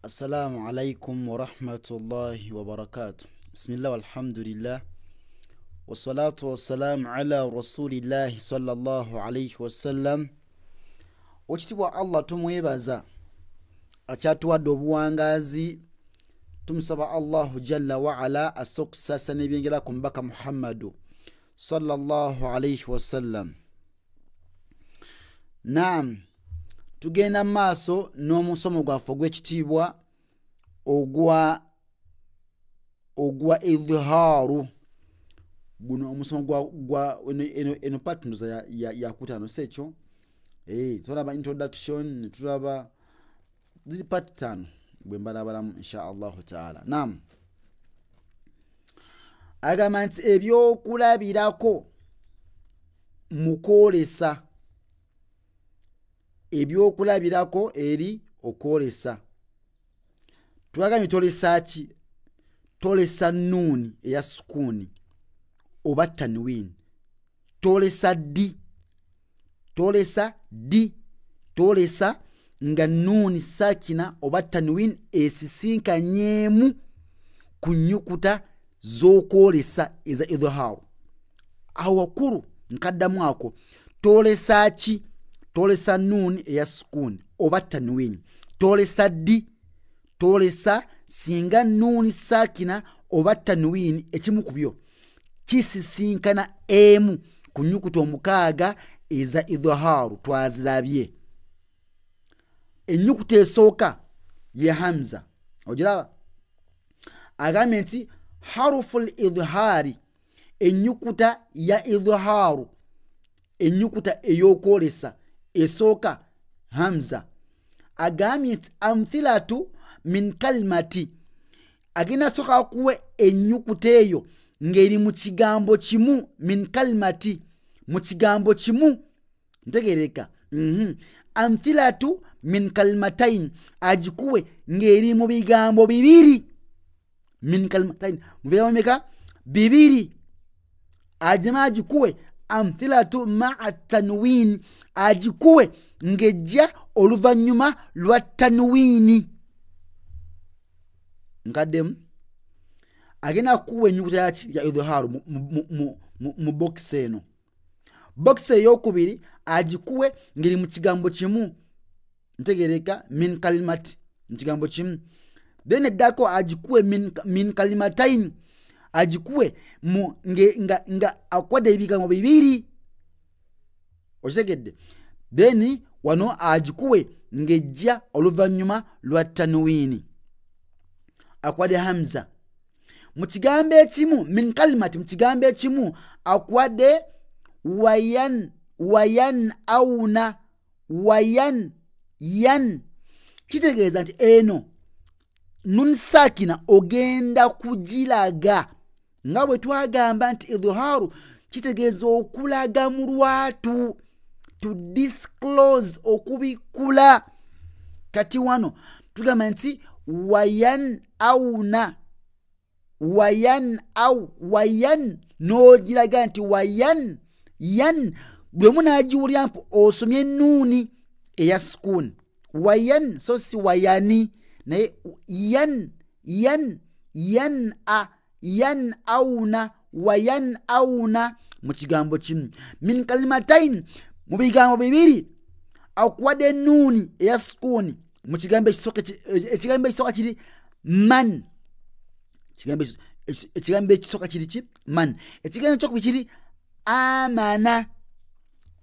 Assalamu alaikum wa rahmatullahi wa barakatuh. Bismillah walhamdulillah. Wassalatu wassalamu ala rasulillahi sallallahu alayhi wasallam. Ochitibwa Allah tumwebaza. Achatuwadde obuwangazi. Tumusaba Allahu jalla wa ala asokusasa n'ebyengera ku mbaka Muhammadu sallallahu alayhi wasallam. Naam. Tugenda maaso n'omusomo gwaffe gw'ekitiibwa ogwa idhharu. Guno omusomo gwa eno partners ya kutano secho. Tulaba introduction, tulaba zili part 5 bwe mbalabalamu insha Allah taala. Naam. Agamba nti ebyokulabirako mukolesa. Ebyokulabirako eri okolesa. Twagambye tolesa ki? Tolesa nuni eya sukuni oba tanwin. Tolesa di. Tolesa di. Tolesa nga nuni sakina oba tanwin esisinkanyemu ku nnyukuta z'okwolesa eza idhharu. Awakulu nkaddamu ako. Tolesa ki? Tolesa nuni eya sukuni oba tanwin. Tolesa di. Tolesa singa nuni sakina oba tanwin ekimu ku byo kisisinkana emu ku nnyukuta omukaaga eza idhharu twazirabye. Ennyukuta esooka ye hamza. Ogiraba? Agambye nti haruful idhhari, ennyukuta ya idhharu, ennyukuta ey'okwolesa esooka hamza. Agambye nti amthilatu min kalimati, agenda soka kuwe ennyukuta eyo ngeri mu kigambo kimu. Min kalimati, mu kigambo kimu. Ntegereka. Amthilatu min kalimatain, agikuwe ngeri mu bigambo bibiri. Min kalimatain, mu bigambo meka? Bibiri. Ajima agikuwe amthilatu ma'a tanwin, agikuwe ngejja oluvanyuma lwa tanwini. Nkaddemu agenda kuwa ennyukuta ya idhharu mu box eno. Box ey'okubiri agikuwe ngeri mu kigambo kimu. Ntegereka. Min kalimati, mu kigambo kimu. Then eddako agikuwe min kalimatain, agikuwe nga akwade ebigambo bibiri. Okitegedde? Then wano agikuwe ngejja oluvanyuma lwa tanwini. Akwade hamza. Mu kigambo ekimu min kalimati, mu kigambo ekimu akwade wayan auna. Wayan yan. Kitegeeza nti eno nun sakina ogenda kugiraga. Nga bwe twagamba nti idhharu kitegeeza okulaga mu lwatu. To disclose, okubikula. Kati wano tugamba nti wayan auna. Wayan au wayan n'ogiraga nti wayan yan. Bwe munaagiwulira mpu osomye nuni eya sukuni. Wayan so si wayani. Naye yan auna. Wayan auna mu kigambo kimu. Min kalimatain, mu bigambo bibiri akwade nuni eya sukuni mu kigambo ekisooka kiri man. Ekigambo ekisooka kiri ki? Man. Ekigambo ekyokubiri kiri amana.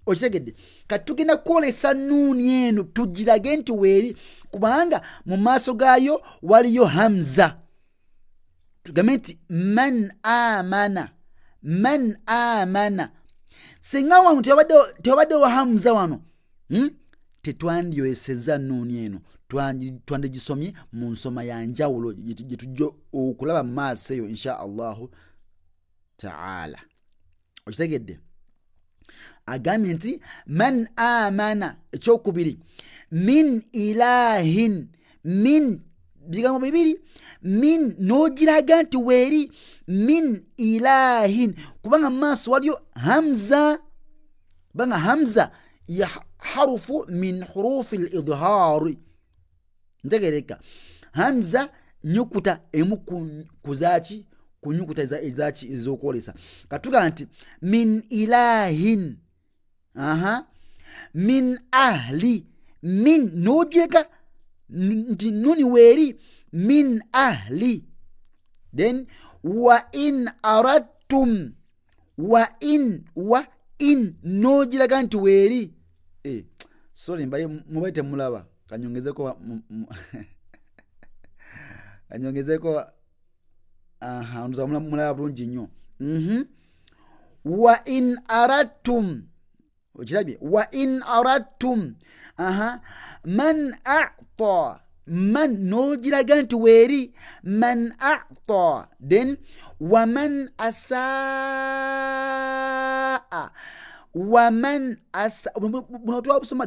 Okitegedde? Kati tugenda kwolesa nuni eno tugirage nti weeri, kubanga mu maaso gaayo waliyo hamza. Tugambe nti man amana. Man amana. Singa wano tewabaddewo hamza wano, tetwandiyoseza nuni eno. Twandigisomye mu nsoma ya njawulo gye tujja okulaba mu maaso eyo insha Allahu taala. Okitegedde? Agambye nti man amana ekyokubiri. Min ilahin. Min bigambo bibiri. Min n'ogiraga nti weeri min ilahin, kubanga mu maaso waliyo hamza. Kubanga hamza ya harufu min hurufi al-idhhari. Ntegereka. hamza nyukuta emu kuzachi kunyukuta izachi izokolesa katuga nti min ilahin min ahli min nojeka nti nuni weri min ahli then wa in aradtum wa in nojiraga nti weri sorry mbaye mubaite mulaba kanyongezeko nduza mulaba bulungi nnyo wa in aradtum okirabye wa in aradtum man a'ta man nojiraga nti weri man a'ta then wa man asaa wa man asa buno twabusoma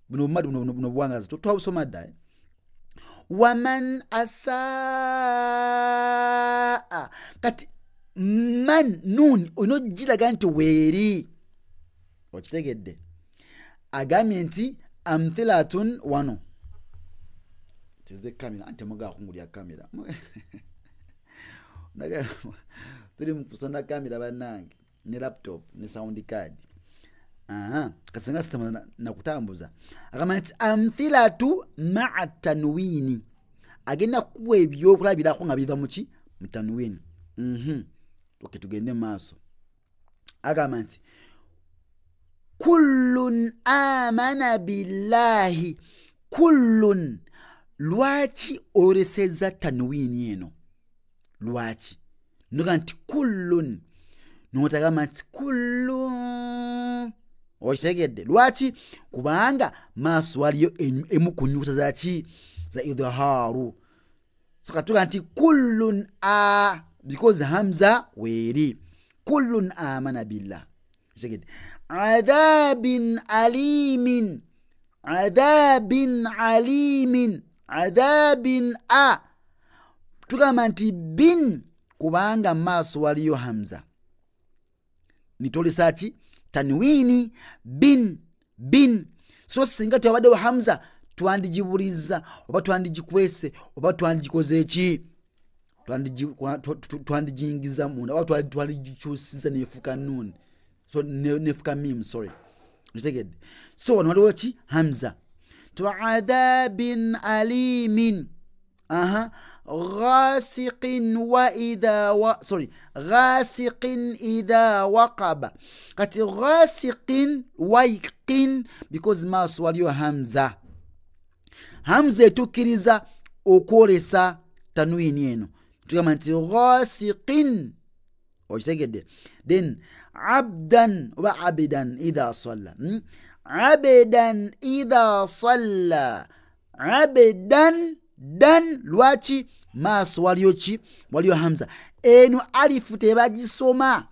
buno bwangaza twabusoma wa man asaa kati man nun onojiraga nti weri okitegedde agambye nti amthilatun wano teze kamera ante muga kungulya kamera naga tuli mukusonda kamera banange ne laptop ne sound card kasenga system na kutambuza agamba nti amthilatu ma'a tanwini agenda kuwa ebyo kulabirako nga biva muki mutanwini tugende maaso agamba nti kullun amana billahi kullun lwaki oreseza tanwini eno lwaki noga nti kullun notagamba nti kullun okitegedde lwaki kubanga maaso waliyo emu ku nyukuta zaki za idhaharu so katuga nti kullun because hamza weri kullun amana billah okitegedde adhabin alimin adhabin tugamba nti bin kubanga maaso waliyo hamza nitolesaki tanwini bin so singa tewabaddewo hamza twandijibuliza oba twandijikwese oba twandikoze eki twandijingiza munda oba twandijikyusiza nefuka nun so nefuka mim sorry nitegedde so waliwo ki hamza tu'adhabin alimin ghasiqin idha waqaba kati ghasiqin waiqin because mas waliyo hamza etukiriza okwolesa tanwini eno tugamba nti ghasiqin okitegedde then abdan wa abidan idha salla abidan idha salla abidan dan lwaki maaso waliyo ki waliyo hamza eno alifu tebagisoma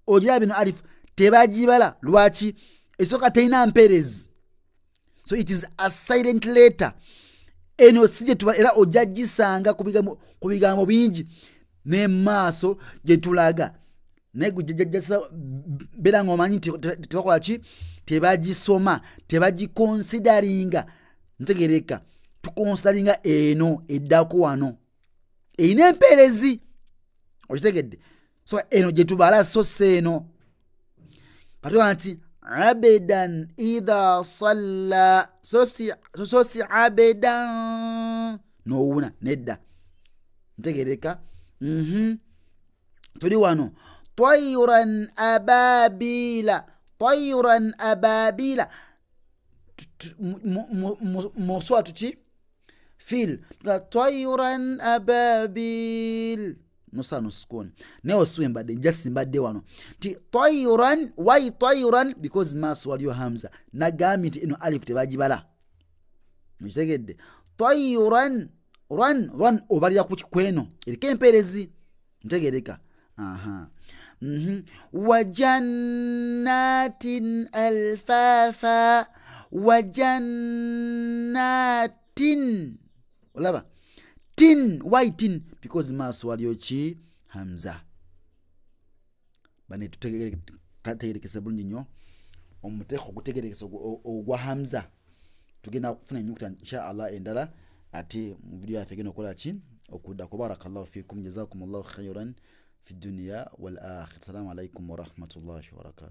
ogira bino alifu tebagibala lwaki esoka teina mperezi so it is a silent letter eno sije tuba era ojagisanga ku bigambo bingi ne maaso gye tulaga negujjajjasa bera ngomanyi tebakola ki tebagisoma tebagikonsideringa ntegereka tukonsideringa eno eddako wano eyina emperezi okitegedde so eno gye tubala so seeno katuga nti abedan idha salla so si abedan nowuna nedda ntegereka tuli wano tayran ababila moswa tuki fil tayran ababil nosano skon neo swembade just mbade wano ti tayran why tayran because mas waliyo hamza nagami ti eno alif tebagibala mtegedde tayran ran obalya kweno erike emperezi ntegereka wajannatin alfafa wajannatin olaba tin why tin because maso waliyo ki hamza bane tutegerekesa bulungi nnyo omuteko gutegerekesa ogwa hamza tugenda kufuna enyukuta insha Allah endala ate mu video yaffe gino kola ki okudda ku. Barakallahu fikum, jazakumullahu khairan fi dunya wal akhirah. Assalamu alaikum wa rahmatullahi wa barakatuh.